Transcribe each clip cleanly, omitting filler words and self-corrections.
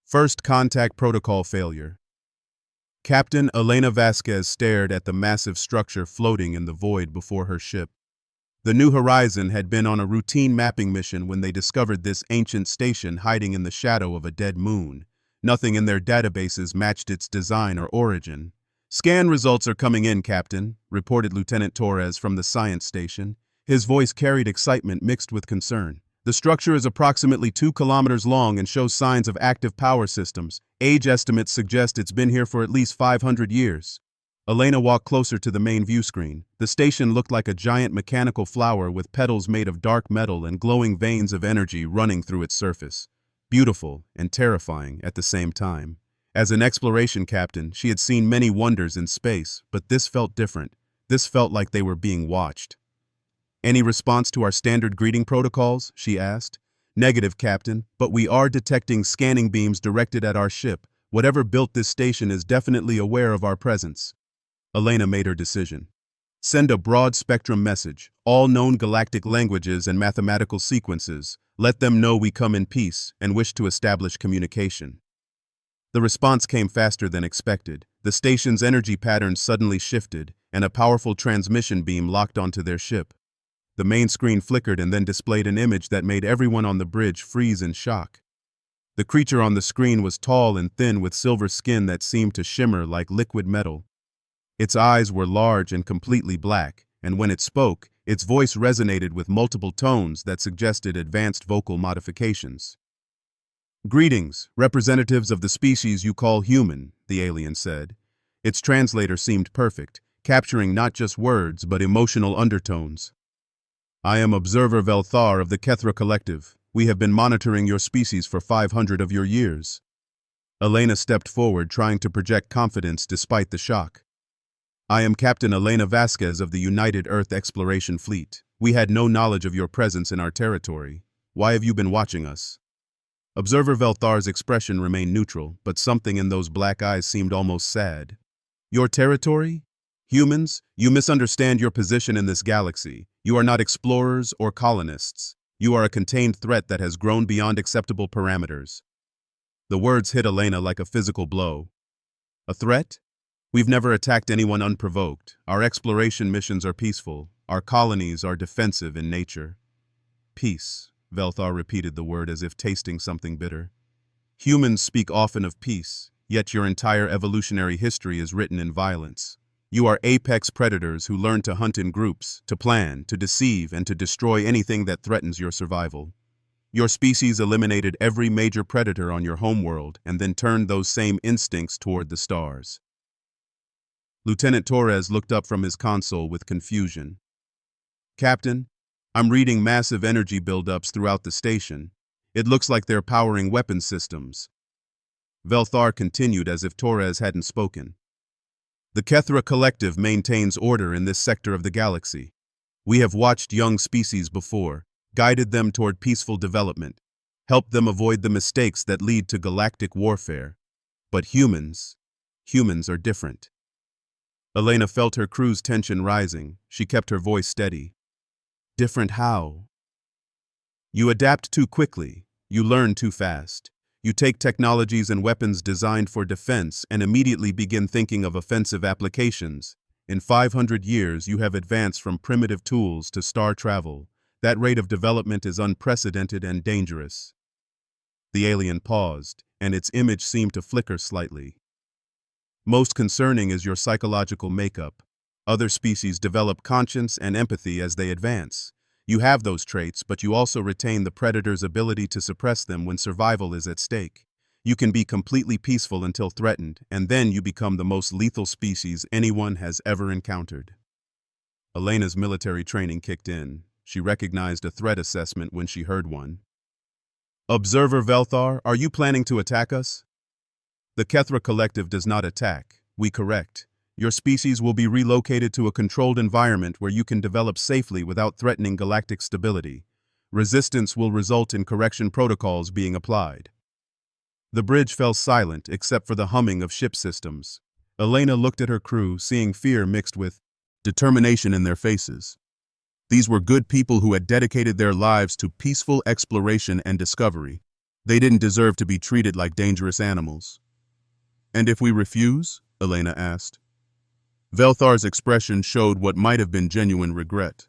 First contact protocol failure. Captain Elena Vasquez stared at the massive structure floating in the void before her ship. The New Horizon had been on a routine mapping mission when they discovered this ancient station hiding in the shadow of a dead moon. Nothing in their databases matched its design or origin. "Scan results are coming in, Captain," reported Lieutenant Torres from the science station. His voice carried excitement mixed with concern. "The structure is approximately 2 kilometers long and shows signs of active power systems. Age estimates suggest it's been here for at least 500 years. Elena walked closer to the main view screen. The station looked like a giant mechanical flower with petals made of dark metal and glowing veins of energy running through its surface. Beautiful and terrifying at the same time. As an exploration captain, she had seen many wonders in space, but this felt different. This felt like they were being watched. "Any response to our standard greeting protocols?" she asked. "Negative, Captain, but we are detecting scanning beams directed at our ship. Whatever built this station is definitely aware of our presence." Elena made her decision. "Send a broad-spectrum message, all known galactic languages and mathematical sequences. Let them know we come in peace and wish to establish communication." The response came faster than expected. The station's energy patterns suddenly shifted, and a powerful transmission beam locked onto their ship. The main screen flickered and then displayed an image that made everyone on the bridge freeze in shock. The creature on the screen was tall and thin with silver skin that seemed to shimmer like liquid metal. Its eyes were large and completely black, and when it spoke, its voice resonated with multiple tones that suggested advanced vocal modifications. "Greetings, representatives of the species you call human," the alien said. Its translator seemed perfect, capturing not just words but emotional undertones. "I am Observer Velthar of the Kethra Collective. We have been monitoring your species for 500 of your years." Elena stepped forward, trying to project confidence despite the shock. "I am Captain Elena Vasquez of the United Earth Exploration Fleet. We had no knowledge of your presence in our territory. Why have you been watching us?" Observer Velthar's expression remained neutral, but something in those black eyes seemed almost sad. "Your territory? Humans, you misunderstand your position in this galaxy. You are not explorers or colonists. You are a contained threat that has grown beyond acceptable parameters." The words hit Elena like a physical blow. "A threat? We've never attacked anyone unprovoked. Our exploration missions are peaceful. Our colonies are defensive in nature." "Peace," Velthar repeated the word as if tasting something bitter. "Humans speak often of peace, yet your entire evolutionary history is written in violence. You are apex predators who learn to hunt in groups, to plan, to deceive, and to destroy anything that threatens your survival. Your species eliminated every major predator on your homeworld and then turned those same instincts toward the stars." Lieutenant Torres looked up from his console with confusion. "Captain, I'm reading massive energy buildups throughout the station. It looks like they're powering weapon systems." Velthar continued as if Torres hadn't spoken. "The Kethra Collective maintains order in this sector of the galaxy. We have watched young species before, guided them toward peaceful development, helped them avoid the mistakes that lead to galactic warfare. But humans are different." Elena felt her crew's tension rising. She kept her voice steady. "Different how?" "You adapt too quickly. You learn too fast. You take technologies and weapons designed for defense and immediately begin thinking of offensive applications. In 500 years, you have advanced from primitive tools to star travel. That rate of development is unprecedented and dangerous." The alien paused, and its image seemed to flicker slightly. "Most concerning is your psychological makeup. Other species develop conscience and empathy as they advance. You have those traits, but you also retain the predator's ability to suppress them when survival is at stake. You can be completely peaceful until threatened, and then you become the most lethal species anyone has ever encountered." Elena's military training kicked in. She recognized a threat assessment when she heard one. "Observer Velthar, are you planning to attack us?" "The Kethra Collective does not attack. We correct. Your species will be relocated to a controlled environment where you can develop safely without threatening galactic stability. Resistance will result in correction protocols being applied." The bridge fell silent except for the humming of ship systems. Elena looked at her crew, seeing fear mixed with determination in their faces. These were good people who had dedicated their lives to peaceful exploration and discovery. They didn't deserve to be treated like dangerous animals. And if we refuse? Elena asked. Velthar's expression showed what might have been genuine regret.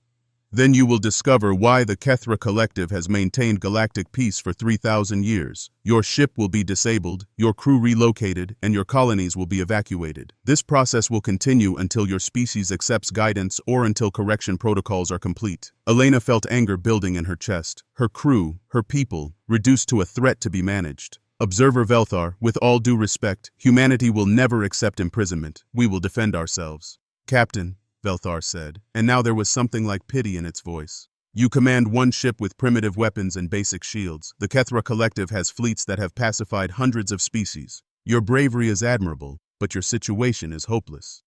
Then you will discover why the Kethra Collective has maintained galactic peace for 3,000 years. Your ship will be disabled, your crew relocated, and your colonies will be evacuated. This process will continue until your species accepts guidance or until correction protocols are complete. Elena felt anger building in her chest. Her crew, her people, reduced to a threat to be managed. Observer Velthar, with all due respect, humanity will never accept imprisonment. We will defend ourselves. Captain, Velthar said, and now there was something like pity in its voice. You command one ship with primitive weapons and basic shields. The Kethra Collective has fleets that have pacified hundreds of species. Your bravery is admirable, but your situation is hopeless.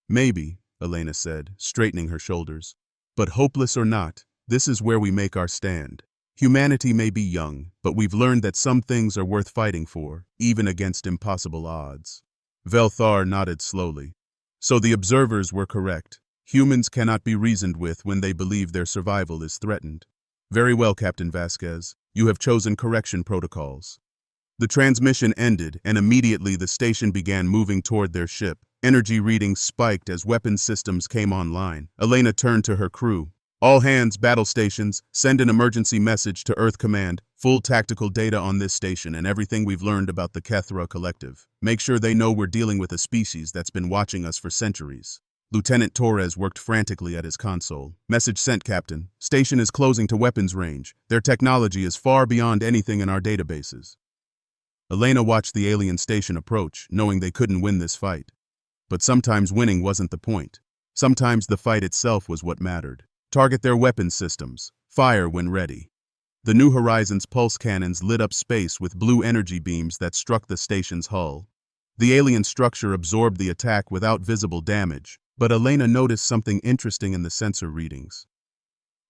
Maybe, Elena said, straightening her shoulders. But hopeless or not, this is where we make our stand. Humanity may be young, but we've learned that some things are worth fighting for, even against impossible odds. Velthar nodded slowly. So the observers were correct. Humans cannot be reasoned with when they believe their survival is threatened. Very well, Captain Vasquez. You have chosen correction protocols. The transmission ended, and immediately the station began moving toward their ship. Energy readings spiked as weapon systems came online. Elena turned to her crew. All hands, battle stations, send an emergency message to Earth Command. Full tactical data on this station and everything we've learned about the Kethra Collective. Make sure they know we're dealing with a species that's been watching us for centuries. Lieutenant Torres worked frantically at his console. Message sent, Captain. Station is closing to weapons range. Their technology is far beyond anything in our databases. Elena watched the alien station approach, knowing they couldn't win this fight. But sometimes winning wasn't the point. Sometimes the fight itself was what mattered. Target their weapons systems. Fire when ready. The New Horizons pulse cannons lit up space with blue energy beams that struck the station's hull. The alien structure absorbed the attack without visible damage, but Elena noticed something interesting in the sensor readings.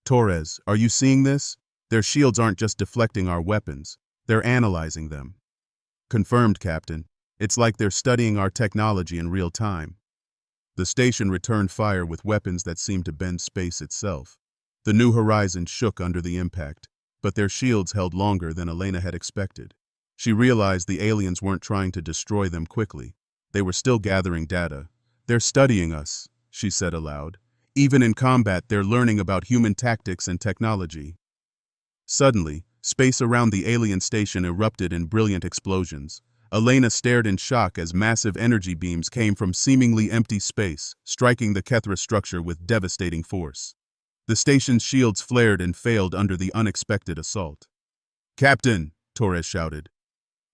Torres, are you seeing this? Their shields aren't just deflecting our weapons, they're analyzing them. Confirmed, Captain. It's like they're studying our technology in real time. The station returned fire with weapons that seemed to bend space itself. The New Horizons shook under the impact, but their shields held longer than Elena had expected. She realized the aliens weren't trying to destroy them quickly. They were still gathering data. They're studying us, she said aloud. Even in combat, they're learning about human tactics and technology. Suddenly, space around the alien station erupted in brilliant explosions. Elena stared in shock as massive energy beams came from seemingly empty space, striking the Kethra structure with devastating force. The station's shields flared and failed under the unexpected assault. Captain, Torres shouted.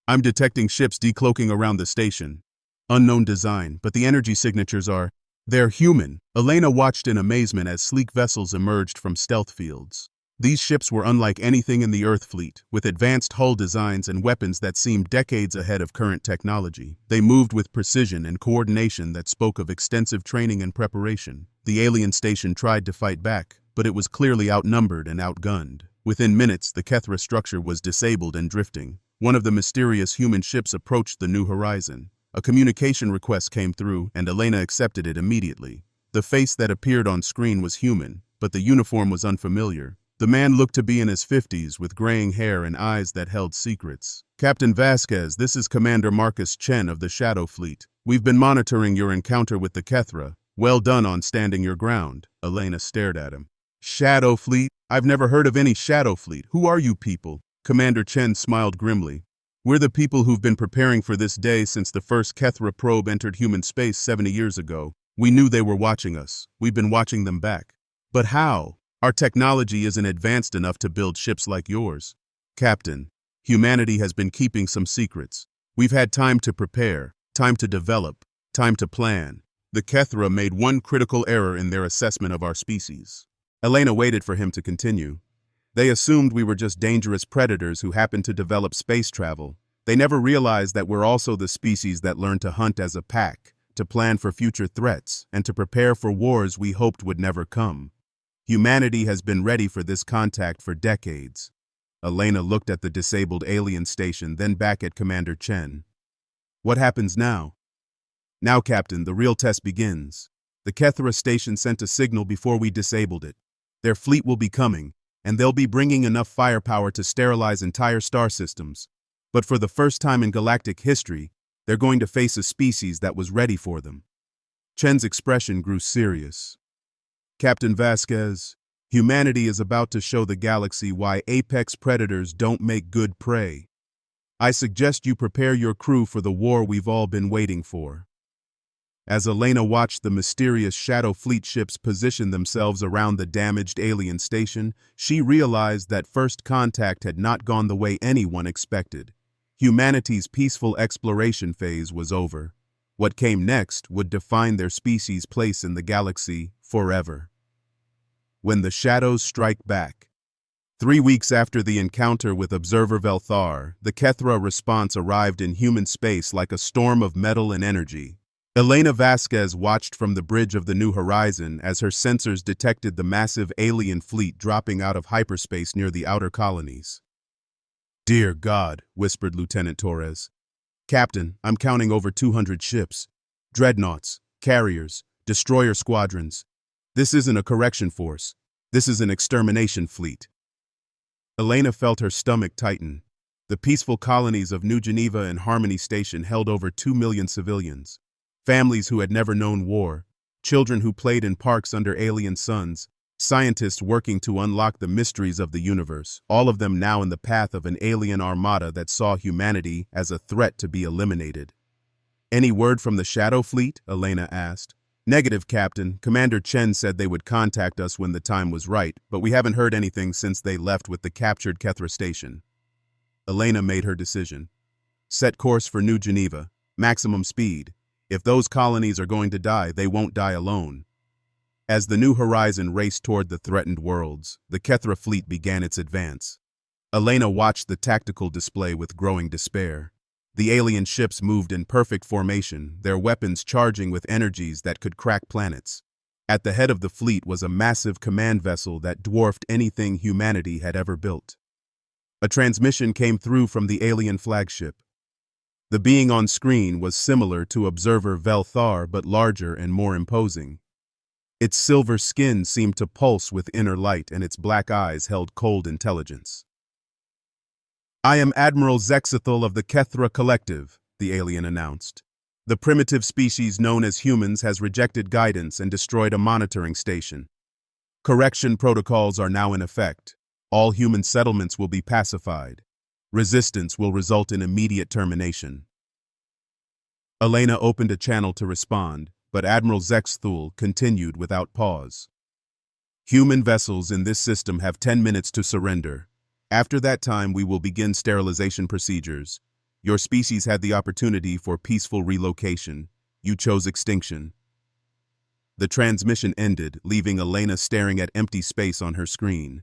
I'm detecting ships decloaking around the station. Unknown design, but the energy signatures are... They're human. Elena watched in amazement as sleek vessels emerged from stealth fields. These ships were unlike anything in the Earth fleet, with advanced hull designs and weapons that seemed decades ahead of current technology. They moved with precision and coordination that spoke of extensive training and preparation. The alien station tried to fight back, but it was clearly outnumbered and outgunned. Within minutes, the Kethra structure was disabled and drifting. One of the mysterious human ships approached the New Horizon. A communication request came through, and Elena accepted it immediately. The face that appeared on screen was human, but the uniform was unfamiliar. The man looked to be in his 50s with graying hair and eyes that held secrets. Captain Vasquez, this is Commander Marcus Chen of the Shadow Fleet. We've been monitoring your encounter with the Kethra. Well done on standing your ground. Elena stared at him. Shadow Fleet? I've never heard of any Shadow Fleet. Who are you people? Commander Chen smiled grimly. We're the people who've been preparing for this day since the first Kethra probe entered human space 70 years ago. We knew they were watching us. We've been watching them back. But how? Our technology isn't advanced enough to build ships like yours. Captain, humanity has been keeping some secrets. We've had time to prepare, time to develop, time to plan. The Kethra made one critical error in their assessment of our species. Elena waited for him to continue. They assumed we were just dangerous predators who happened to develop space travel. They never realized that we're also the species that learned to hunt as a pack, to plan for future threats, and to prepare for wars we hoped would never come. Humanity has been ready for this contact for decades. Elena looked at the disabled alien station, then back at Commander Chen. What happens now? Now, Captain, the real test begins. The Kethra station sent a signal before we disabled it. Their fleet will be coming, and they'll be bringing enough firepower to sterilize entire star systems. But for the first time in galactic history, they're going to face a species that was ready for them. Chen's expression grew serious. Captain Vasquez, humanity is about to show the galaxy why apex predators don't make good prey. I suggest you prepare your crew for the war we've all been waiting for. As Elena watched the mysterious Shadow Fleet ships position themselves around the damaged alien station, she realized that first contact had not gone the way anyone expected. Humanity's peaceful exploration phase was over. What came next would define their species' place in the galaxy forever. When the shadows strike back. 3 weeks after the encounter with Observer Velthar, the Kethra response arrived in human space like a storm of metal and energy. Elena Vasquez watched from the bridge of the New Horizon as her sensors detected the massive alien fleet dropping out of hyperspace near the outer colonies. "Dear God," whispered Lieutenant Torres. "Captain, I'm counting over 200 ships. Dreadnoughts, carriers, destroyer squadrons. This isn't a correction force. This is an extermination fleet." Elena felt her stomach tighten. The peaceful colonies of New Geneva and Harmony Station held over 2 million civilians. Families who had never known war, children who played in parks under alien suns, scientists working to unlock the mysteries of the universe, all of them now in the path of an alien armada that saw humanity as a threat to be eliminated. "Any word from the Shadow Fleet?" Elena asked. "Negative, Captain. Commander Chen said they would contact us when the time was right, but we haven't heard anything since they left with the captured Kethra station." Elena made her decision. "Set course for New Geneva. Maximum speed. If those colonies are going to die, they won't die alone." As the New Horizon raced toward the threatened worlds, the Kethra fleet began its advance. Elena watched the tactical display with growing despair. The alien ships moved in perfect formation, their weapons charging with energies that could crack planets. At the head of the fleet was a massive command vessel that dwarfed anything humanity had ever built. A transmission came through from the alien flagship. The being on screen was similar to Observer Velthar, but larger and more imposing. Its silver skin seemed to pulse with inner light, and its black eyes held cold intelligence. "I am Admiral Zexathal of the Kethra Collective," the alien announced. "The primitive species known as humans has rejected guidance and destroyed a monitoring station. Correction protocols are now in effect. All human settlements will be pacified. Resistance will result in immediate termination." Elena opened a channel to respond, but Admiral Zexthul continued without pause. "Human vessels in this system have 10 minutes to surrender. After that time, we will begin sterilization procedures. Your species had the opportunity for peaceful relocation. You chose extinction." The transmission ended, leaving Elena staring at empty space on her screen.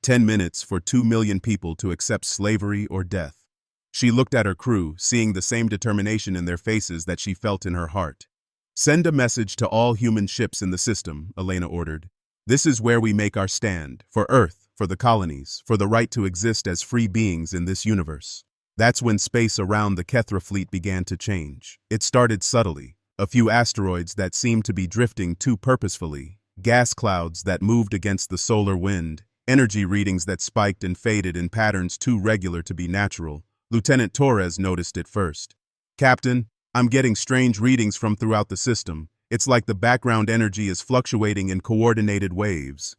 10 minutes for 2 million people to accept slavery or death. She looked at her crew, seeing the same determination in their faces that she felt in her heart. "Send a message to all human ships in the system," Elena ordered. "This is where we make our stand, for Earth, for the colonies, for the right to exist as free beings in this universe." That's when space around the Kethra fleet began to change. It started subtly. A few asteroids that seemed to be drifting too purposefully, gas clouds that moved against the solar wind, energy readings that spiked and faded in patterns too regular to be natural. Lieutenant Torres noticed it first. "Captain, I'm getting strange readings from throughout the system. It's like the background energy is fluctuating in coordinated waves."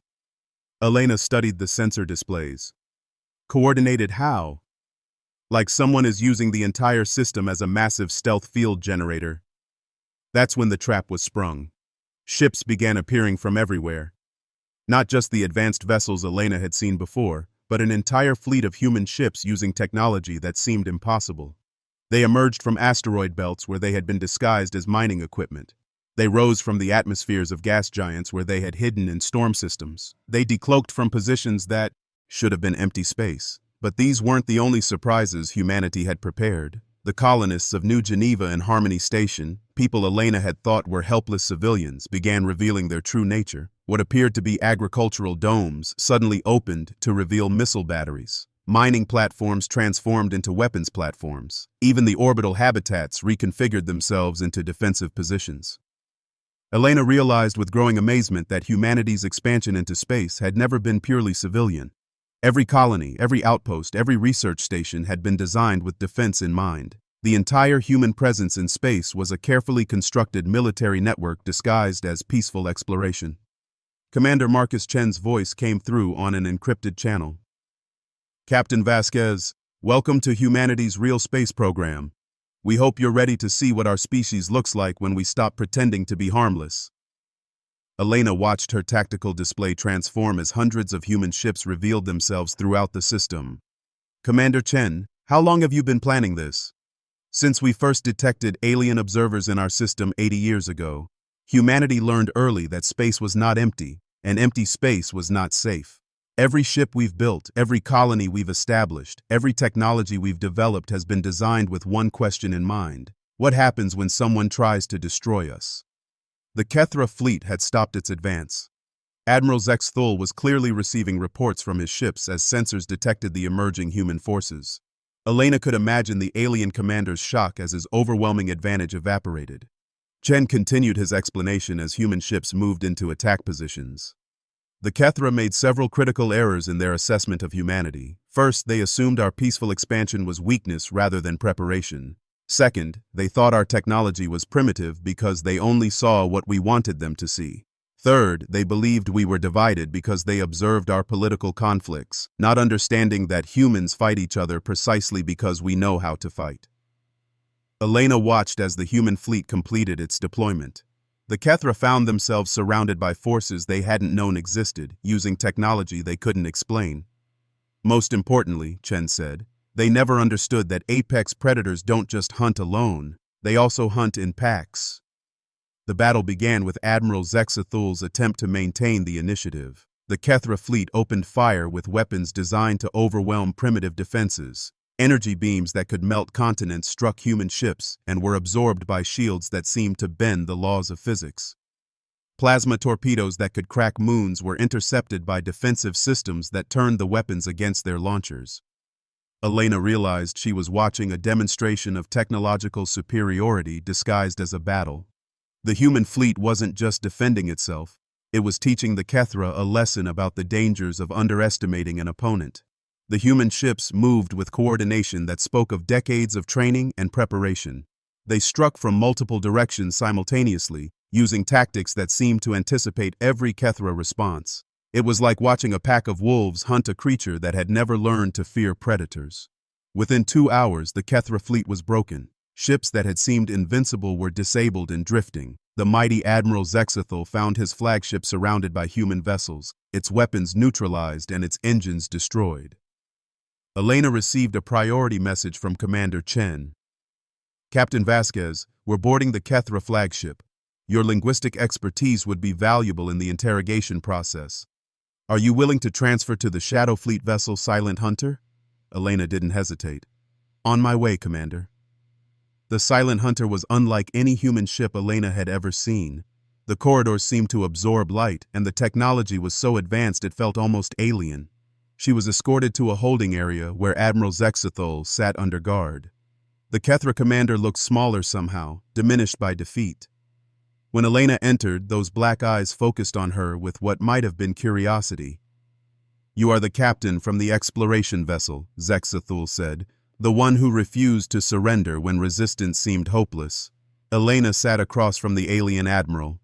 Elena studied the sensor displays. "Coordinated how?" "Like someone is using the entire system as a massive stealth field generator." That's when the trap was sprung. Ships began appearing from everywhere. Not just the advanced vessels Elena had seen before, but an entire fleet of human ships using technology that seemed impossible. They emerged from asteroid belts where they had been disguised as mining equipment. They rose from the atmospheres of gas giants where they had hidden in storm systems. They decloaked from positions that should have been empty space. But these weren't the only surprises humanity had prepared. The colonists of New Geneva and Harmony Station, people Elena had thought were helpless civilians, began revealing their true nature. What appeared to be agricultural domes suddenly opened to reveal missile batteries. Mining platforms transformed into weapons platforms. Even the orbital habitats reconfigured themselves into defensive positions. Elena realized with growing amazement that humanity's expansion into space had never been purely civilian. Every colony, every outpost, every research station had been designed with defense in mind. The entire human presence in space was a carefully constructed military network disguised as peaceful exploration. Commander Marcus Chen's voice came through on an encrypted channel. Captain Vasquez, welcome to humanity's real space program. We hope you're ready to see what our species looks like when we stop pretending to be harmless. Elena watched her tactical display transform as hundreds of human ships revealed themselves throughout the system. Commander Chen, how long have you been planning this? Since we first detected alien observers in our system 80 years ago, humanity learned early that space was not empty, and empty space was not safe. Every ship we've built, every colony we've established, every technology we've developed has been designed with one question in mind. What happens when someone tries to destroy us? The Kethra fleet had stopped its advance. Admiral Zex Thul was clearly receiving reports from his ships as sensors detected the emerging human forces. Elena could imagine the alien commander's shock as his overwhelming advantage evaporated. Chen continued his explanation as human ships moved into attack positions. The Kethra made several critical errors in their assessment of humanity. First, they assumed our peaceful expansion was weakness rather than preparation. Second, they thought our technology was primitive because they only saw what we wanted them to see. Third, they believed we were divided because they observed our political conflicts, not understanding that humans fight each other precisely because we know how to fight. Elena watched as the human fleet completed its deployment. The Kethra found themselves surrounded by forces they hadn't known existed, using technology they couldn't explain. Most importantly, Chen said, they never understood that apex predators don't just hunt alone, they also hunt in packs. The battle began with Admiral Zexathul's attempt to maintain the initiative. The Kethra fleet opened fire with weapons designed to overwhelm primitive defenses. Energy beams that could melt continents struck human ships and were absorbed by shields that seemed to bend the laws of physics. Plasma torpedoes that could crack moons were intercepted by defensive systems that turned the weapons against their launchers. Elena realized she was watching a demonstration of technological superiority disguised as a battle. The human fleet wasn't just defending itself, it was teaching the Kethra a lesson about the dangers of underestimating an opponent. The human ships moved with coordination that spoke of decades of training and preparation. They struck from multiple directions simultaneously, using tactics that seemed to anticipate every Kethra response. It was like watching a pack of wolves hunt a creature that had never learned to fear predators. Within 2 hours, the Kethra fleet was broken. Ships that had seemed invincible were disabled and drifting. The mighty Admiral Zexathul found his flagship surrounded by human vessels, its weapons neutralized and its engines destroyed. Elena received a priority message from Commander Chen. Captain Vasquez, we're boarding the Kethra flagship. Your linguistic expertise would be valuable in the interrogation process. Are you willing to transfer to the Shadow Fleet vessel Silent Hunter? Elena didn't hesitate. On my way, Commander. The Silent Hunter was unlike any human ship Elena had ever seen. The corridors seemed to absorb light, and the technology was so advanced it felt almost alien. She was escorted to a holding area where Admiral Zexathul sat under guard. The Kethra commander looked smaller somehow, diminished by defeat. When Elena entered, those black eyes focused on her with what might have been curiosity. You are the captain from the exploration vessel, Zexathul said, the one who refused to surrender when resistance seemed hopeless. Elena sat across from the alien admiral.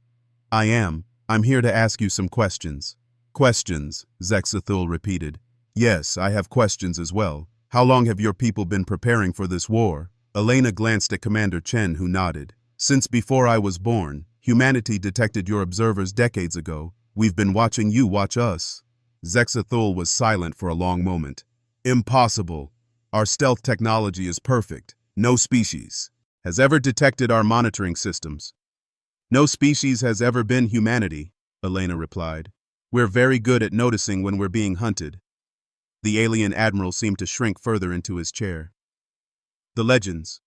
I am. I'm here to ask you some questions. Questions, Zexathul repeated. Yes, I have questions as well. How long have your people been preparing for this war? Elena glanced at Commander Chen, who nodded. Since before I was born, humanity detected your observers decades ago. We've been watching you watch us. Zexathul was silent for a long moment. Impossible. Our stealth technology is perfect. No species has ever detected our monitoring systems. No species has ever been humanity, Elena replied. We're very good at noticing when we're being hunted. The alien admiral seemed to shrink further into his chair. The legends.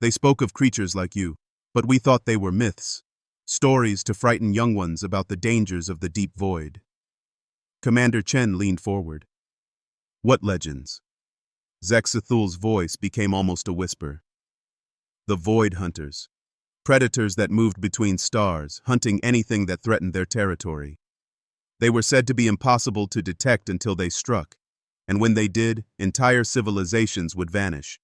They spoke of creatures like you, but we thought they were myths. Stories to frighten young ones about the dangers of the deep void. Commander Chen leaned forward. What legends? Zexathul's voice became almost a whisper. The Void Hunters. predators that moved between stars, hunting anything that threatened their territory. They were said to be impossible to detect until they struck, and when they did, entire civilizations would vanish.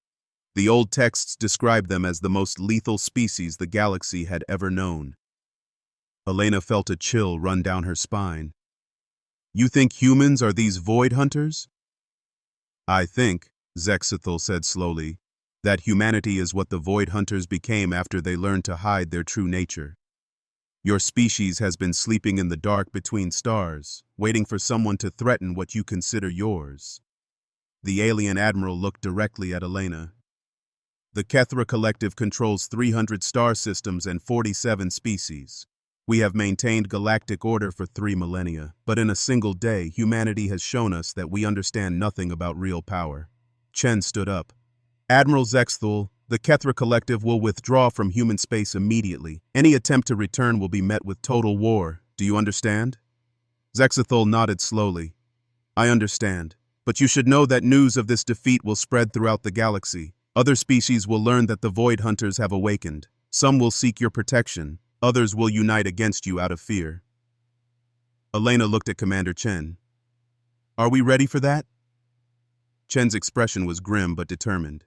The old texts described them as the most lethal species the galaxy had ever known. Elena felt a chill run down her spine. You think humans are these void hunters? I think, Zexithel said slowly, that humanity is what the void hunters became after they learned to hide their true nature. Your species has been sleeping in the dark between stars, waiting for someone to threaten what you consider yours. The alien admiral looked directly at Elena. The Kethra Collective controls 300 star systems and 47 species. We have maintained galactic order for 3 millennia, but in a single day, humanity has shown us that we understand nothing about real power. Chen stood up. Admiral Zexthul, the Kethra Collective will withdraw from human space immediately. Any attempt to return will be met with total war. Do you understand? Zexithul nodded slowly. I understand, but you should know that news of this defeat will spread throughout the galaxy. Other species will learn that the Void Hunters have awakened. Some will seek your protection. Others will unite against you out of fear. Elena looked at Commander Chen. Are we ready for that? Chen's expression was grim but determined.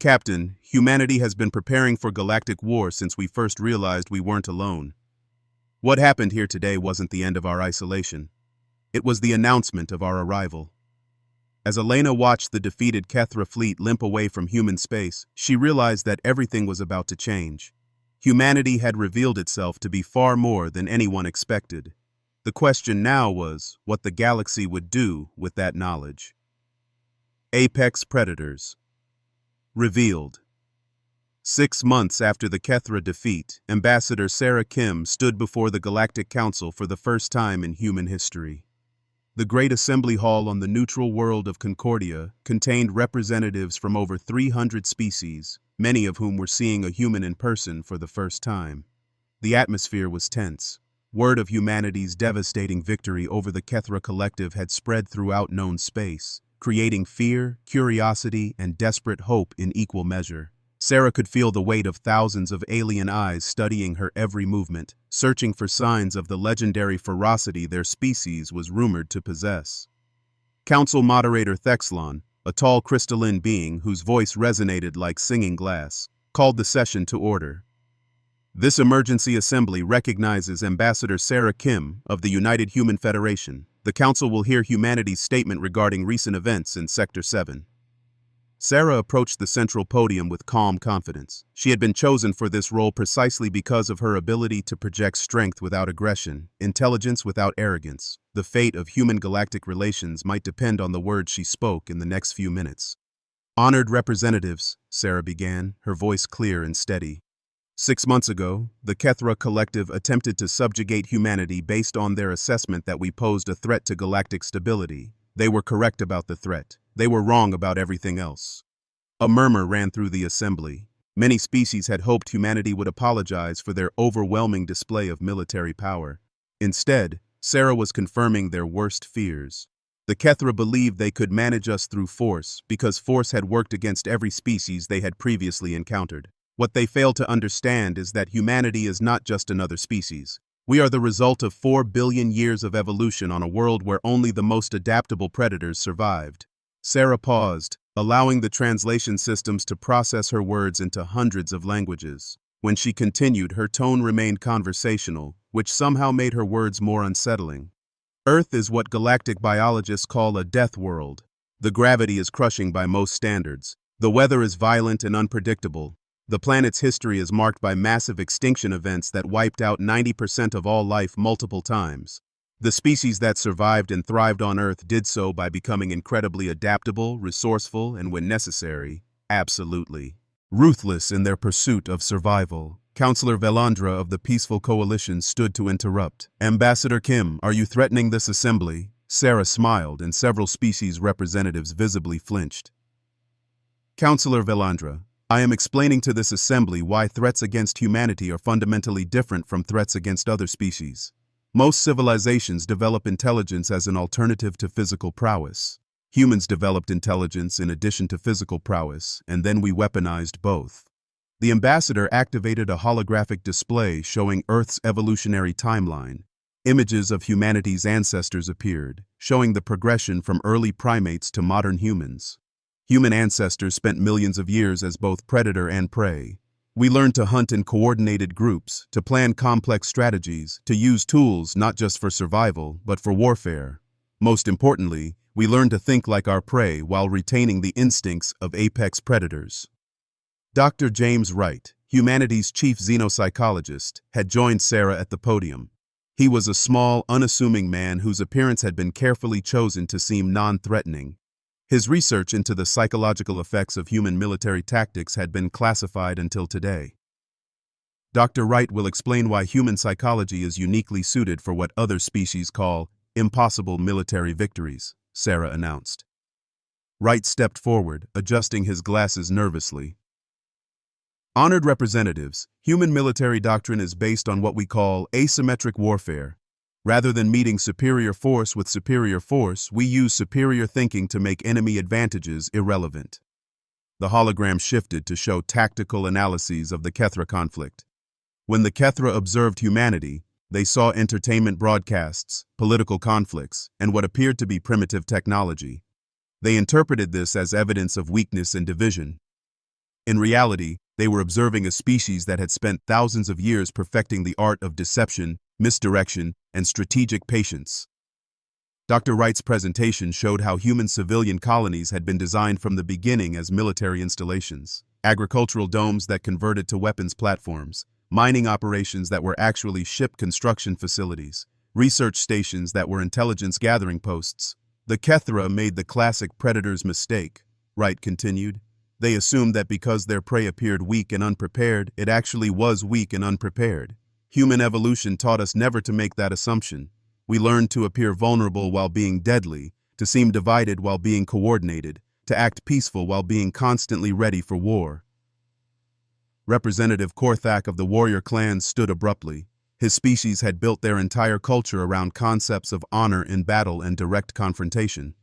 Captain, humanity has been preparing for galactic war since we first realized we weren't alone. What happened here today wasn't the end of our isolation. It was the announcement of our arrival. As Elena watched the defeated Kethra fleet limp away from human space, she realized that everything was about to change. Humanity had revealed itself to be far more than anyone expected. The question now was what the galaxy would do with that knowledge. Apex Predators. Revealed. 6 months after the Kethra defeat, Ambassador Sarah Kim stood before the Galactic Council for the first time in human history. The Great Assembly Hall on the neutral world of Concordia contained representatives from over 300 species, many of whom were seeing a human in person for the first time. The atmosphere was tense. Word of humanity's devastating victory over the Kethra Collective had spread throughout known space, creating fear, curiosity, and desperate hope in equal measure. Sarah could feel the weight of thousands of alien eyes studying her every movement, searching for signs of the legendary ferocity their species was rumored to possess. Council moderator Thexlon, a tall crystalline being whose voice resonated like singing glass, called the session to order. This emergency assembly recognizes Ambassador Sarah Kim of the United Human Federation. The Council will hear humanity's statement regarding recent events in Sector 7. Sarah approached the central podium with calm confidence. She had been chosen for this role precisely because of her ability to project strength without aggression, intelligence without arrogance. The fate of human-galactic relations might depend on the words she spoke in the next few minutes. Honored representatives, Sarah began, her voice clear and steady. 6 months ago, the Kethra Collective attempted to subjugate humanity based on their assessment that we posed a threat to galactic stability. They were correct about the threat. They were wrong about everything else. A murmur ran through the assembly. Many species had hoped humanity would apologize for their overwhelming display of military power. Instead, Sarah was confirming their worst fears. The Kethra believed they could manage us through force because force had worked against every species they had previously encountered. What they failed to understand is that humanity is not just another species. We are the result of 4 billion years of evolution on a world where only the most adaptable predators survived. Sarah paused, allowing the translation systems to process her words into hundreds of languages. When she continued, her tone remained conversational, which somehow made her words more unsettling. Earth is what galactic biologists call a death world. The gravity is crushing by most standards. The weather is violent and unpredictable. The planet's history is marked by massive extinction events that wiped out 90% of all life multiple times. The species that survived and thrived on Earth did so by becoming incredibly adaptable, resourceful, and when necessary, absolutely ruthless in their pursuit of survival. Counselor Velandra of the Peaceful Coalition stood to interrupt. Ambassador Kim, are you threatening this assembly? Sarah smiled, and several species representatives visibly flinched. Counselor Velandra, I am explaining to this assembly why threats against humanity are fundamentally different from threats against other species. Most civilizations develop intelligence as an alternative to physical prowess. Humans developed intelligence in addition to physical prowess, and then we weaponized both. The ambassador activated a holographic display showing Earth's evolutionary timeline. Images of humanity's ancestors appeared, showing the progression from early primates to modern humans. Human ancestors spent millions of years as both predator and prey. We learned to hunt in coordinated groups, to plan complex strategies, to use tools not just for survival, but for warfare. Most importantly, we learned to think like our prey while retaining the instincts of apex predators. Dr. James Wright, humanity's chief xenopsychologist, had joined Sarah at the podium. He was a small, unassuming man whose appearance had been carefully chosen to seem non-threatening. His research into the psychological effects of human military tactics had been classified until today. Dr. Wright will explain why human psychology is uniquely suited for what other species call impossible military victories, Sarah announced. Wright stepped forward, adjusting his glasses nervously. Honored representatives, human military doctrine is based on what we call asymmetric warfare. Rather than meeting superior force with superior force, we use superior thinking to make enemy advantages irrelevant. The hologram shifted to show tactical analyses of the Kethra conflict. When the Kethra observed humanity, they saw entertainment broadcasts, political conflicts, and what appeared to be primitive technology. They interpreted this as evidence of weakness and division. In reality, they were observing a species that had spent thousands of years perfecting the art of deception, misdirection, and strategic patience. Dr. Wright's presentation showed how human civilian colonies had been designed from the beginning as military installations, agricultural domes that converted to weapons platforms, mining operations that were actually ship construction facilities, research stations that were intelligence gathering posts. The Kethra made the classic predator's mistake, Wright continued. They assumed that because their prey appeared weak and unprepared, it actually was weak and unprepared. Human evolution taught us never to make that assumption. We learned to appear vulnerable while being deadly, to seem divided while being coordinated, to act peaceful while being constantly ready for war. Representative Korthak of the warrior clans stood abruptly. His species had built their entire culture around concepts of honor in battle and direct confrontation.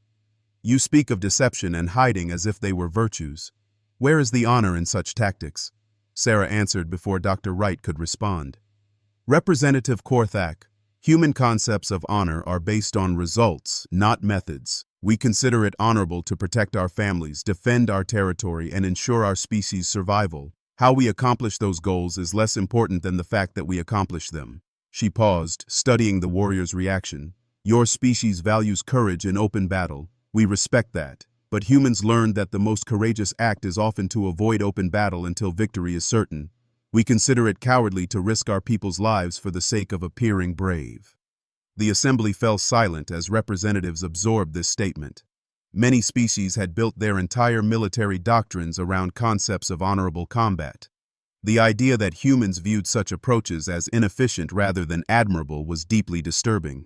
You speak of deception and hiding as if they were virtues. Where is the honor in such tactics? Sarah answered before Dr. Wright could respond. Representative Korthak, human concepts of honor are based on results, not methods. We consider it honorable to protect our families, defend our territory, and ensure our species' survival. How we accomplish those goals is less important than the fact that we accomplish them. She paused, studying the warrior's reaction. Your species values courage in open battle. We respect that. But humans learned that the most courageous act is often to avoid open battle until victory is certain. We consider it cowardly to risk our people's lives for the sake of appearing brave. The assembly fell silent as representatives absorbed this statement. Many species had built their entire military doctrines around concepts of honorable combat. The idea that humans viewed such approaches as inefficient rather than admirable was deeply disturbing.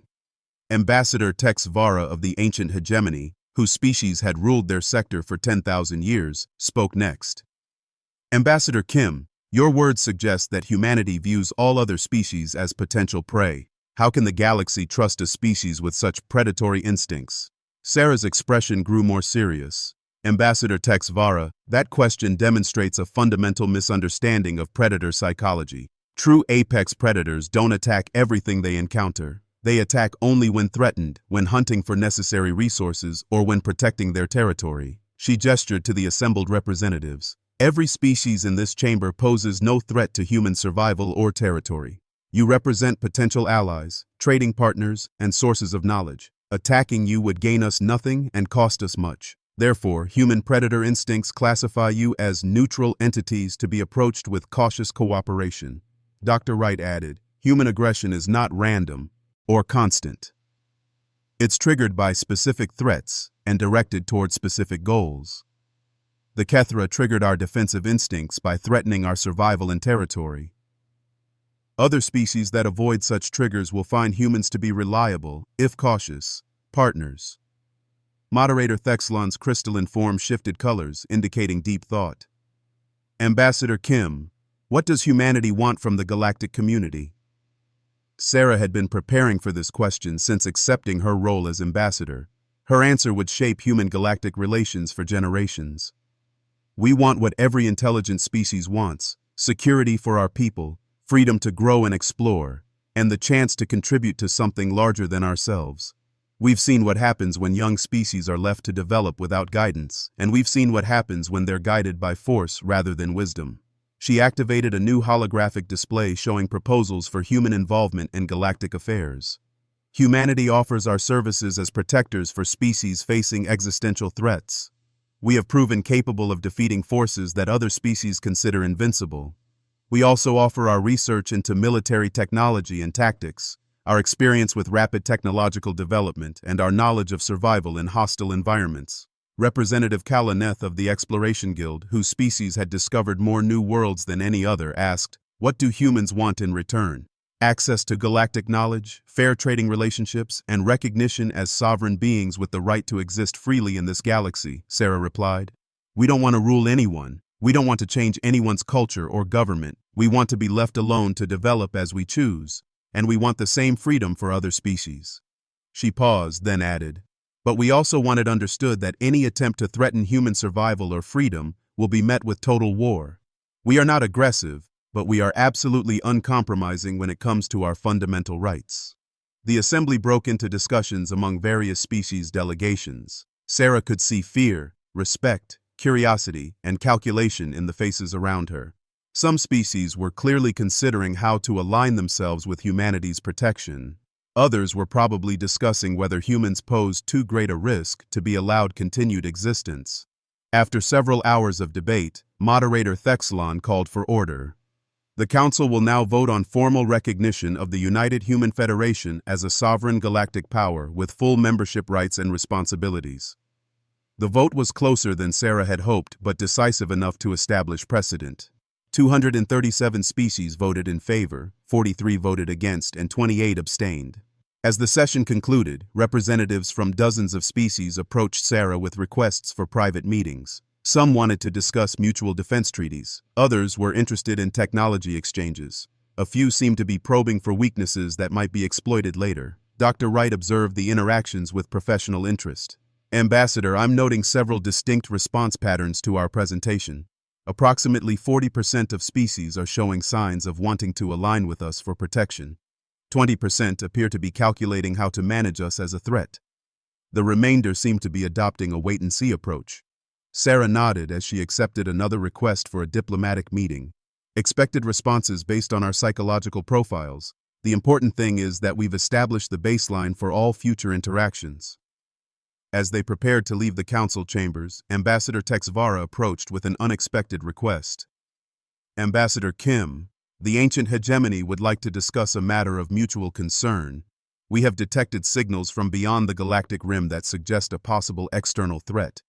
Ambassador Tex Vara of the ancient hegemony, whose species had ruled their sector for 10,000 years, spoke next. Ambassador Kim, your words suggest that humanity views all other species as potential prey. How can the galaxy trust a species with such predatory instincts? Sarah's expression grew more serious. Ambassador Tex Vara, that question demonstrates a fundamental misunderstanding of predator psychology. True apex predators don't attack everything they encounter. They attack only when threatened, when hunting for necessary resources, or when protecting their territory. She gestured to the assembled representatives. Every species in this chamber poses no threat to human survival or territory. You represent potential allies, trading partners, and sources of knowledge. Attacking you would gain us nothing and cost us much. Therefore, human predator instincts classify you as neutral entities to be approached with cautious cooperation. Dr. Wright added, human aggression is not random or constant. It's triggered by specific threats and directed toward specific goals. The Kethra triggered our defensive instincts by threatening our survival and territory. Other species that avoid such triggers will find humans to be reliable, if cautious, partners. Moderator Thexlon's crystalline form shifted colors, indicating deep thought. Ambassador Kim, what does humanity want from the galactic community? Sarah had been preparing for this question since accepting her role as ambassador. Her answer would shape human-galactic relations for generations. We want what every intelligent species wants, security for our people, freedom to grow and explore, and the chance to contribute to something larger than ourselves. We've seen what happens when young species are left to develop without guidance, and we've seen what happens when they're guided by force rather than wisdom. She activated a new holographic display showing proposals for human involvement in galactic affairs. Humanity offers our services as protectors for species facing existential threats. We have proven capable of defeating forces that other species consider invincible. We also offer our research into military technology and tactics, our experience with rapid technological development, and our knowledge of survival in hostile environments. Representative Kalaneth of the Exploration Guild, whose species had discovered more new worlds than any other, asked, "What do humans want in return?" "Access to galactic knowledge, fair trading relationships, and recognition as sovereign beings with the right to exist freely in this galaxy," Sarah replied. "We don't want to rule anyone. We don't want to change anyone's culture or government. We want to be left alone to develop as we choose, and we want the same freedom for other species." She paused, then added, "But we also want it understood that any attempt to threaten human survival or freedom will be met with total war. We are not aggressive, but we are absolutely uncompromising when it comes to our fundamental rights." The assembly broke into discussions among various species delegations. Sarah could see fear, respect, curiosity, and calculation in the faces around her. Some species were clearly considering how to align themselves with humanity's protection. Others were probably discussing whether humans posed too great a risk to be allowed continued existence. After several hours of debate, moderator Thexlon called for order. The Council will now vote on formal recognition of the United Human Federation as a sovereign galactic power with full membership rights and responsibilities. The vote was closer than Sarah had hoped, but decisive enough to establish precedent. 237 species voted in favor, 43 voted against, and 28 abstained. As the session concluded, representatives from dozens of species approached Sarah with requests for private meetings. Some wanted to discuss mutual defense treaties. Others were interested in technology exchanges. A few seemed to be probing for weaknesses that might be exploited later. Dr. Wright observed the interactions with professional interest. "Ambassador, I'm noting several distinct response patterns to our presentation. Approximately 40% of species are showing signs of wanting to align with us for protection. 20% appear to be calculating how to manage us as a threat. The remainder seem to be adopting a wait-and-see approach." Sarah nodded as she accepted another request for a diplomatic meeting. "Expected responses based on our psychological profiles. The important thing is that we've established the baseline for all future interactions." As they prepared to leave the council chambers, Ambassador Texvara approached with an unexpected request. "Ambassador Kim, the ancient hegemony would like to discuss a matter of mutual concern. We have detected signals from beyond the galactic rim that suggest a possible external threat.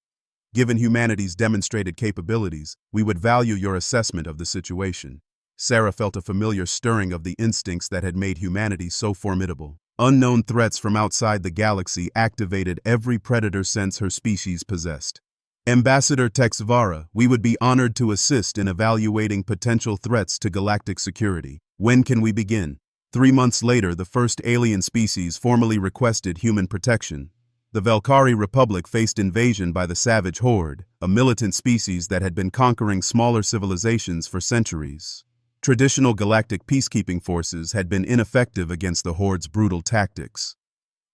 Given humanity's demonstrated capabilities, we would value your assessment of the situation." Sarah felt a familiar stirring of the instincts that had made humanity so formidable. Unknown threats from outside the galaxy activated every predator sense her species possessed. "Ambassador Texvara, we would be honored to assist in evaluating potential threats to galactic security. When can we begin?" 3 months later, the first alien species formally requested human protection. The Velkari Republic faced invasion by the Savage Horde, a militant species that had been conquering smaller civilizations for centuries. Traditional galactic peacekeeping forces had been ineffective against the Horde's brutal tactics.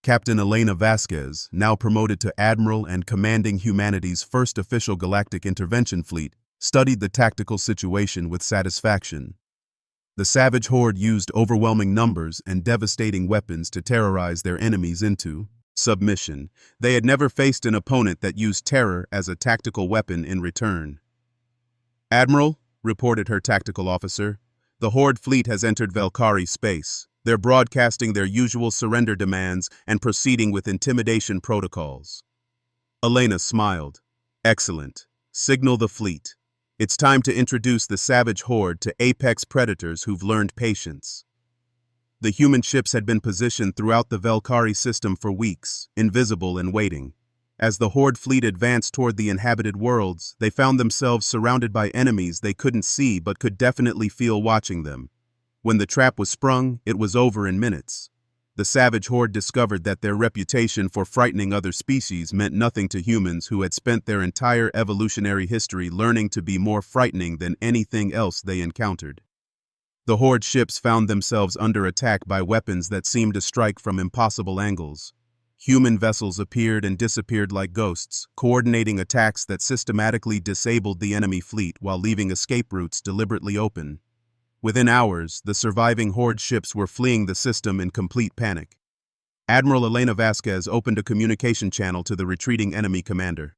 Captain Elena Vasquez, now promoted to Admiral and commanding humanity's first official galactic intervention fleet, studied the tactical situation with satisfaction. The Savage Horde used overwhelming numbers and devastating weapons to terrorize their enemies into submission. They had never faced an opponent that used terror as a tactical weapon in return. "Admiral," reported her tactical officer, "the Horde fleet has entered Velkari space. They're broadcasting their usual surrender demands and proceeding with intimidation protocols." Elena smiled. "Excellent. Signal the fleet. It's time to introduce the Savage Horde to apex predators who've learned patience." The human ships had been positioned throughout the Velkari system for weeks, invisible and waiting. As the Horde fleet advanced toward the inhabited worlds, they found themselves surrounded by enemies they couldn't see but could definitely feel watching them. When the trap was sprung, it was over in minutes. the savage horde discovered that their reputation for frightening other species meant nothing to humans who had spent their entire evolutionary history learning to be more frightening than anything else they encountered. The horde ships found themselves under attack by weapons that seemed to strike from impossible angles. Human vessels appeared and disappeared like ghosts, coordinating attacks that systematically disabled the enemy fleet while leaving escape routes deliberately open. Within hours, the surviving horde ships were fleeing the system in complete panic. Admiral Elena Vasquez opened a communication channel to the retreating enemy commander.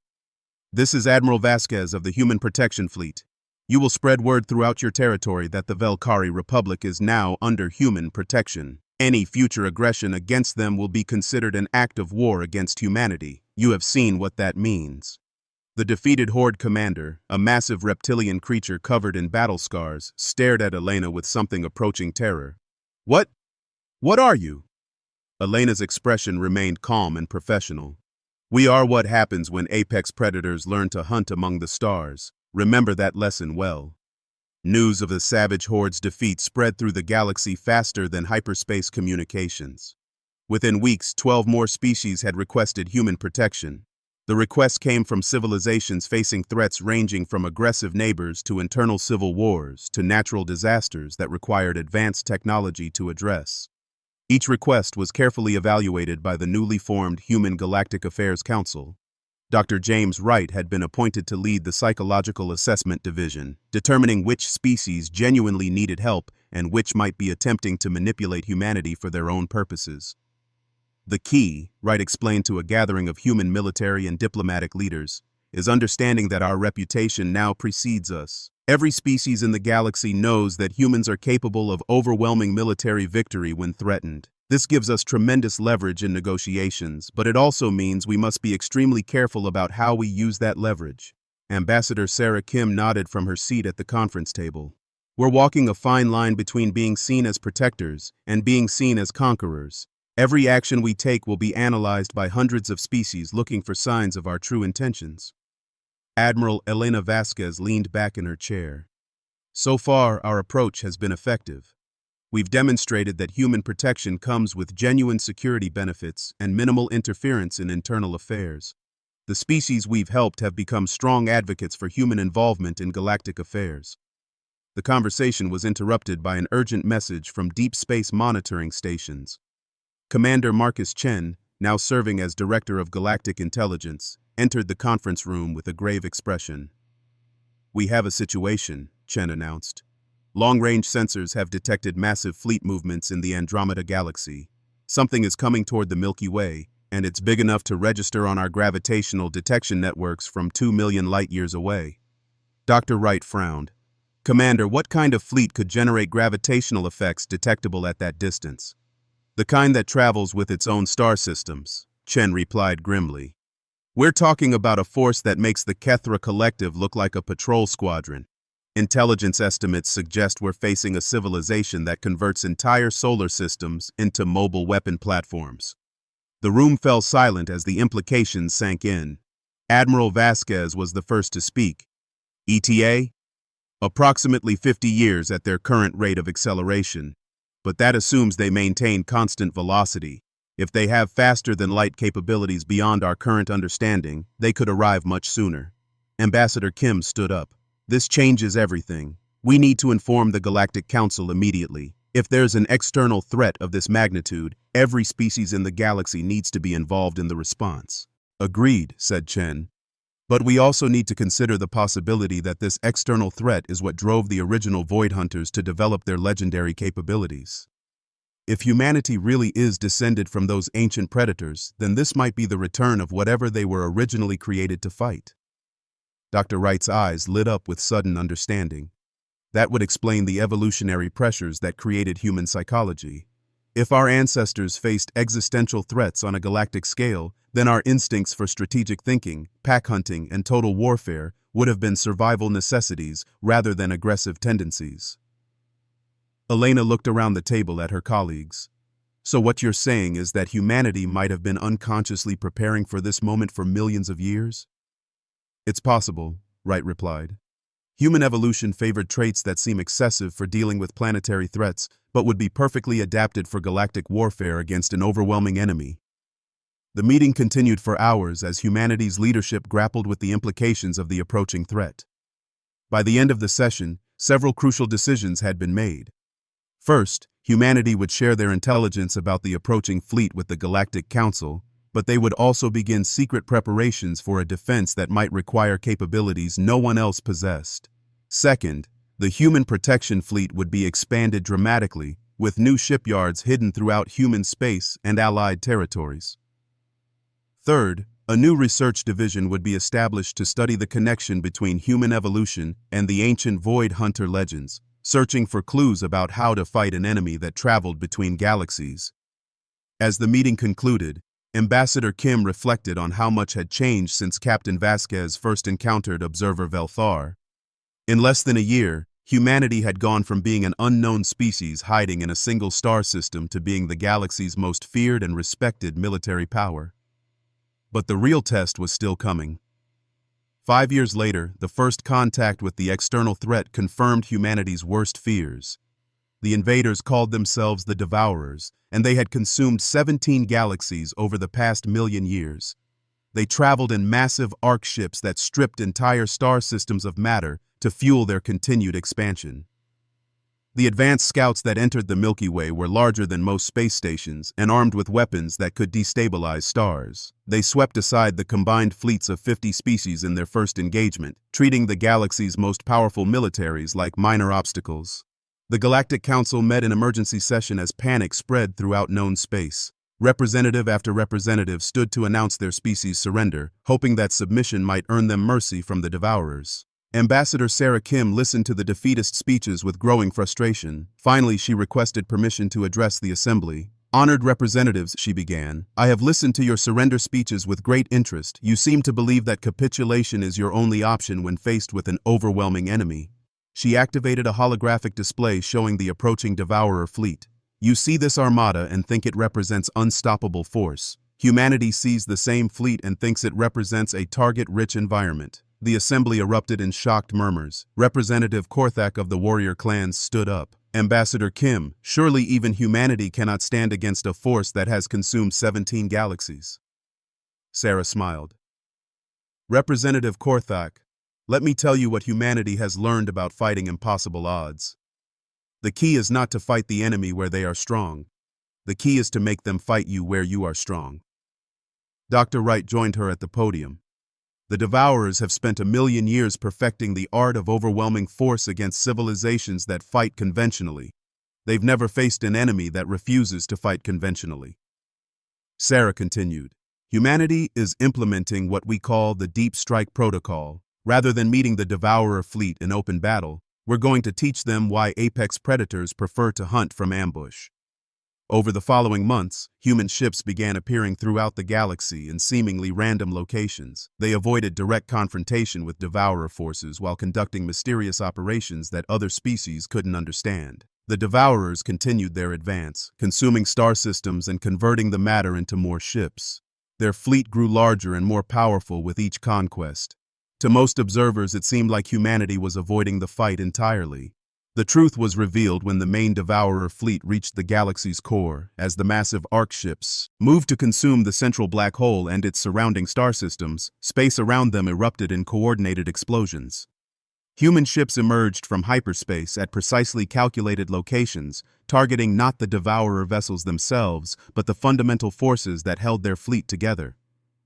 "This is Admiral Vasquez of the Human Protection Fleet. You will spread word throughout your territory that the Velkari Republic is now under human protection. Any future aggression against them will be considered an act of war against humanity. You have seen what that means." The defeated horde commander, a massive reptilian creature covered in battle scars, stared at Elena with something approaching terror. What are you?" Elena's expression remained calm and professional. "We are what happens when apex predators learn to hunt among the stars. Remember that lesson well." News of the savage horde's defeat spread through the galaxy faster than hyperspace communications. Within weeks, 12 more species had requested human protection. The requests came from civilizations facing threats ranging from aggressive neighbors to internal civil wars to natural disasters that required advanced technology to address. Each request was carefully evaluated by the newly formed Human Galactic Affairs Council. Dr. James Wright had been appointed to lead the Psychological Assessment Division, determining which species genuinely needed help and which might be attempting to manipulate humanity for their own purposes. "The key," Wright explained to a gathering of human military and diplomatic leaders, "is understanding that our reputation now precedes us. Every species in the galaxy knows that humans are capable of overwhelming military victory when threatened. This gives us tremendous leverage in negotiations, but it also means we must be extremely careful about how we use that leverage." Ambassador Sarah Kim nodded from her seat at the conference table. "We're walking a fine line between being seen as protectors and being seen as conquerors. Every action we take will be analyzed by hundreds of species looking for signs of our true intentions." Admiral Elena Vasquez leaned back in her chair. "So far, our approach has been effective. We've demonstrated that human protection comes with genuine security benefits and minimal interference in internal affairs. The species we've helped have become strong advocates for human involvement in galactic affairs." The conversation was interrupted by an urgent message from deep space monitoring stations. Commander Marcus Chen, now serving as Director of Galactic Intelligence, entered the conference room with a grave expression. "We have a situation," Chen announced. "Long-range sensors have detected massive fleet movements in the Andromeda Galaxy. Something is coming toward the Milky Way, and it's big enough to register on our gravitational detection networks from 2 million light-years away." Dr. Wright frowned. "Commander, what kind of fleet could generate gravitational effects detectable at that distance?" "The kind that travels with its own star systems," Chen replied grimly. "We're talking about a force that makes the Kethra Collective look like a patrol squadron. Intelligence estimates suggest we're facing a civilization that converts entire solar systems into mobile weapon platforms." The room fell silent as the implications sank in. Admiral Vasquez was the first to speak. "ETA? Approximately 50 years at their current rate of acceleration. But that assumes they maintain constant velocity. If they have faster-than-light capabilities beyond our current understanding, they could arrive much sooner." Ambassador Kim stood up. "This changes everything. We need to inform the Galactic Council immediately. If there's an external threat of this magnitude, every species in the galaxy needs to be involved in the response." "Agreed," said Chen. "But we also need to consider the possibility that this external threat is what drove the original Void Hunters to develop their legendary capabilities. If humanity really is descended from those ancient predators, then this might be the return of whatever they were originally created to fight." Dr. Wright's eyes lit up with sudden understanding. That would explain the evolutionary pressures that created human psychology. If our ancestors faced existential threats on a galactic scale, then our instincts for strategic thinking, pack hunting, and total warfare would have been survival necessities rather than aggressive tendencies. Elena looked around the table at her colleagues. "So what you're saying is that humanity might have been unconsciously preparing for this moment for millions of years?" "It's possible," Wright replied. Human evolution favored traits that seem excessive for dealing with planetary threats, but would be perfectly adapted for galactic warfare against an overwhelming enemy. The meeting continued for hours as humanity's leadership grappled with the implications of the approaching threat. By the end of the session, several crucial decisions had been made. First, humanity would share their intelligence about the approaching fleet with the Galactic Council, but they would also begin secret preparations for a defense that might require capabilities no one else possessed. Second, the human protection fleet would be expanded dramatically, with new shipyards hidden throughout human space and allied territories. Third, a new research division would be established to study the connection between human evolution and the ancient Void Hunter legends, searching for clues about how to fight an enemy that traveled between galaxies. As the meeting concluded, Ambassador Kim reflected on how much had changed since Captain Vasquez first encountered Observer Velthar. In less than a year, humanity had gone from being an unknown species hiding in a single star system to being the galaxy's most feared and respected military power. But the real test was still coming. 5 years later, the first contact with the external threat confirmed humanity's worst fears. The invaders called themselves the Devourers, and they had consumed 17 galaxies over the past million years. They traveled in massive arc ships that stripped entire star systems of matter to fuel their continued expansion. The advanced scouts that entered the Milky Way were larger than most space stations and armed with weapons that could destabilize stars. They swept aside the combined fleets of 50 species in their first engagement, treating the galaxy's most powerful militaries like minor obstacles. The Galactic Council met in emergency session as panic spread throughout known space. Representative after representative stood to announce their species' surrender, hoping that submission might earn them mercy from the Devourers. Ambassador Sarah Kim listened to the defeatist speeches with growing frustration. Finally, she requested permission to address the assembly. "Honored representatives," she began, "I have listened to your surrender speeches with great interest. You seem to believe that capitulation is your only option when faced with an overwhelming enemy." She activated a holographic display showing the approaching Devourer fleet. "You see this armada and think it represents unstoppable force. Humanity sees the same fleet and thinks it represents a target-rich environment." The assembly erupted in shocked murmurs. Representative Korthak of the warrior clans stood up. "Ambassador Kim, surely even humanity cannot stand against a force that has consumed 17 galaxies." Sarah smiled. "Representative Korthak, let me tell you what humanity has learned about fighting impossible odds. The key is not to fight the enemy where they are strong. The key is to make them fight you where you are strong." Dr. Wright joined her at the podium. "The Devourers have spent 1,000,000 years perfecting the art of overwhelming force against civilizations that fight conventionally. They've never faced an enemy that refuses to fight conventionally." Sarah continued, "Humanity is implementing what we call the Deep Strike Protocol. Rather than meeting the Devourer fleet in open battle, we're going to teach them why apex predators prefer to hunt from ambush." Over the following months, human ships began appearing throughout the galaxy in seemingly random locations. They avoided direct confrontation with Devourer forces while conducting mysterious operations that other species couldn't understand. The Devourers continued their advance, consuming star systems and converting the matter into more ships. Their fleet grew larger and more powerful with each conquest. To most observers, it seemed like humanity was avoiding the fight entirely. The truth was revealed when the main Devourer fleet reached the galaxy's core, as the massive arc ships moved to consume the central black hole and its surrounding star systems. Space around them erupted in coordinated explosions. Human ships emerged from hyperspace at precisely calculated locations, targeting not the Devourer vessels themselves, but the fundamental forces that held their fleet together.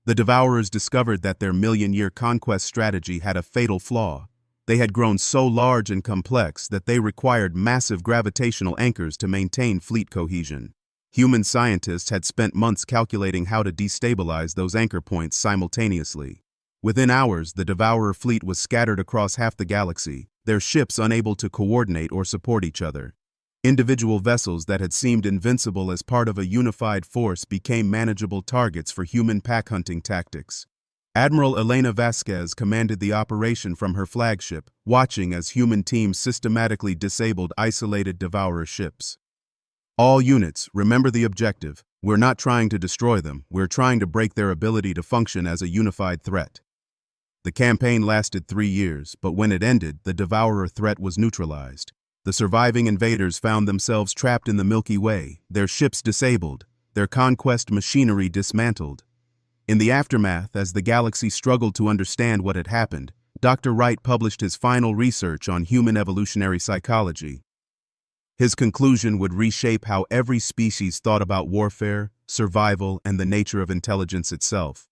The Devourers discovered that their million-year conquest strategy had a fatal flaw. They had grown so large and complex that they required massive gravitational anchors to maintain fleet cohesion. Human scientists had spent months calculating how to destabilize those anchor points simultaneously. Within hours, the Devourer fleet was scattered across half the galaxy, their ships unable to coordinate or support each other. Individual vessels that had seemed invincible as part of a unified force became manageable targets for human pack-hunting tactics. Admiral Elena Vasquez commanded the operation from her flagship, watching as human teams systematically disabled isolated Devourer ships. "All units, remember the objective. We're not trying to destroy them, we're trying to break their ability to function as a unified threat." The campaign lasted 3 years, but when it ended, the Devourer threat was neutralized. The surviving invaders found themselves trapped in the Milky Way, their ships disabled, their conquest machinery dismantled. In the aftermath, as the galaxy struggled to understand what had happened, Dr. Wright published his final research on human evolutionary psychology. His conclusion would reshape how every species thought about warfare, survival, and the nature of intelligence itself.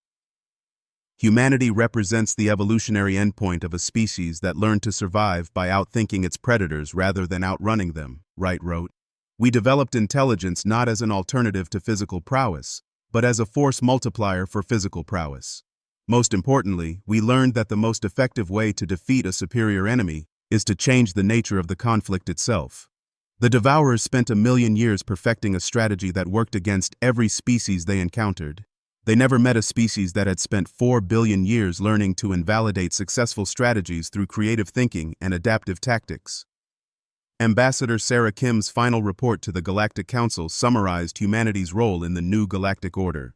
Humanity represents the evolutionary endpoint of a species that learned to survive by outthinking its predators rather than outrunning them, Wright wrote. We developed intelligence not as an alternative to physical prowess, but as a force multiplier for physical prowess. Most importantly, we learned that the most effective way to defeat a superior enemy is to change the nature of the conflict itself. The Devourers spent 1,000,000 years perfecting a strategy that worked against every species they encountered. They never met a species that had spent 4 billion years learning to invalidate successful strategies through creative thinking and adaptive tactics. Ambassador Sarah Kim's final report to the Galactic Council summarized humanity's role in the new galactic order.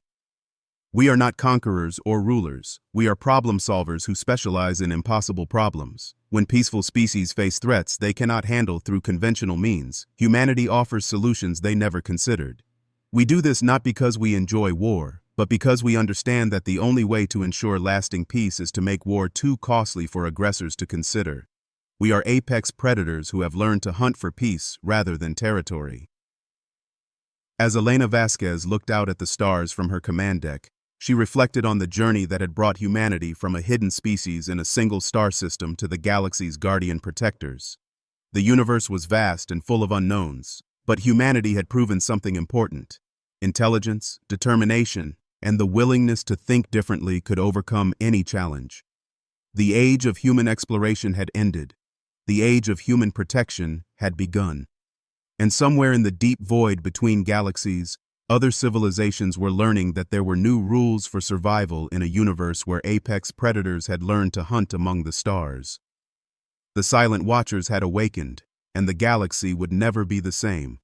We are not conquerors or rulers. We are problem solvers who specialize in impossible problems. When peaceful species face threats they cannot handle through conventional means, humanity offers solutions they never considered. We do this not because we enjoy war, but because we understand that the only way to ensure lasting peace is to make war too costly for aggressors to consider. We are apex predators who have learned to hunt for peace rather than territory. As Elena Vasquez looked out at the stars from her command deck, she reflected on the journey that had brought humanity from a hidden species in a single star system to the galaxy's guardian protectors. The universe was vast and full of unknowns, but humanity had proven something important. Intelligence, determination, and the willingness to think differently could overcome any challenge. The age of human exploration had ended. The age of human protection had begun. And somewhere in the deep void between galaxies, other civilizations were learning that there were new rules for survival in a universe where apex predators had learned to hunt among the stars. The Silent Watchers had awakened, and the galaxy would never be the same.